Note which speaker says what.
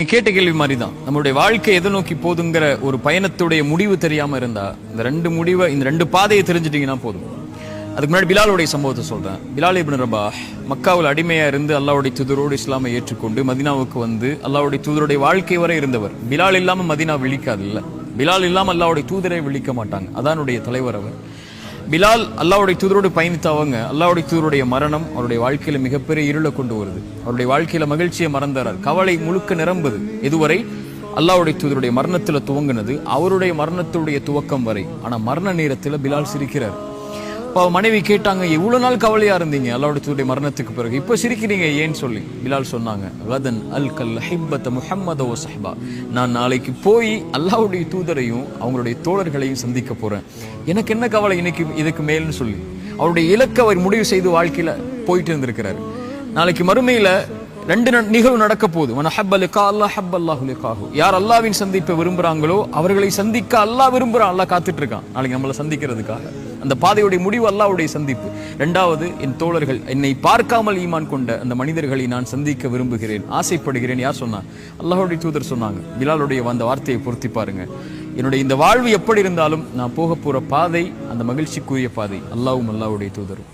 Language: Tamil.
Speaker 1: கேட்ட கேள்வி மாதிரி தான். நம்மளுடைய வாழ்க்கை எதை நோக்கி போதுங்கிற ஒரு பயணத்துடைய முடிவு தெரியாம இருந்தா இந்த ரெண்டு பாதையை தெரிஞ்சிட்டீங்கன்னா போதும். அதுக்கு முன்னாடி பிலாலுடைய சம்பவத்தை சொல்றேன். பிலால் இப்னு ரபாஹ் மக்காவில் அடிமையா இருந்து அல்லாஹ்வுடைய தூதரோடு இஸ்லாமை ஏற்றுக்கொண்டு மதீனாவுக்கு வந்து அல்லாஹ்வுடைய தூதருடைய வாழ்க்கை வரை இருந்தவர். பிலால் இல்லாம மதீனா விழிக்காது இல்ல. பிலால் இல்லாம அல்லாஹ்வுடைய தூதரை விழிக்க மாட்டாங்க. அதானுடைய தலைவர் அவர். பிலால் அல்லாஹ்வுடைய தூதரோடு பயணித்தவங்க. அல்லாஹ்வுடைய தூதருடைய மரணம் அவருடைய வாழ்க்கையில மிகப்பெரிய இருளை கொண்டு வருது. அவருடைய வாழ்க்கையில மகிழ்ச்சியை மறந்தார். கவலை முழுக்க நிரம்புது. இதுவரை அல்லாஹ்வுடைய தூதருடைய மரணத்துல துவங்கினது அவருடைய மரணத்துடைய துவக்கம் வரை. ஆனா மரண நேரத்துல பிலால் சிரிக்கிறார். மனைவி கேட்டாங்க, எவ்வளவு நாள் கவலையா இருந்தீங்க அல்லாஹ்வுடைய தூதருடைய மரணத்துக்கு பிறகு, இப்ப சிரிக்கிறீங்க ஏன்னு சொல்லி. பிலால் சொன்னாங்க, கதன் அல் கல் ஹிப்பத முஹம்மத வ ஸஹ்பா, நான் நாளைக்கு போய் அல்லாஹ்வுடைய தூதரையும் அவங்களுடைய தோழர்களையும் சந்திக்க போறேன். எனக்கு என்ன கவலை இன்னைக்கு இதுக்கு மேல்னு சொல்லி அவருடைய இலக்கை அவர் முடிவு செய்து வாழ்க்கையில போயிட்டு இருந்திருக்கிறாரு. நாளைக்கு மறுமையில ரெண்டு நிகழ்வு நடக்க போகுது. யார் அல்லாஹ்வின் சந்திப்பை விரும்புறாங்களோ அவர்களை சந்திக்க அல்லாஹ் விரும்புறான். அல்லாஹ் காத்துட்டு இருக்கான் நாளைக்கு நம்மளை சந்திக்கிறதுக்காக. அந்த பாதையுடைய முடிவு அல்லாஹ்வுடைய சந்திப்பு. இரண்டாவது, என் தோழர்கள், என்னை பார்க்காமல் ஈமான் கொண்ட அந்த மனிதர்களை நான் சந்திக்க விரும்புகிறேன், ஆசைப்படுகிறேன். யார் சொன்னா? அல்லாஹ்வுடைய தூதர் சொன்னாங்க. பிலாலுடைய அந்த வார்த்தையை பொருத்தி பாருங்க. என்னுடைய இந்த வாழ்வு எப்படி இருந்தாலும் நான் போக போற பாதை அந்த மகிழ்ச்சிக்குரிய பாதை. அல்லாஹ்வும் அல்லாஹ்வுடைய தூதரும்.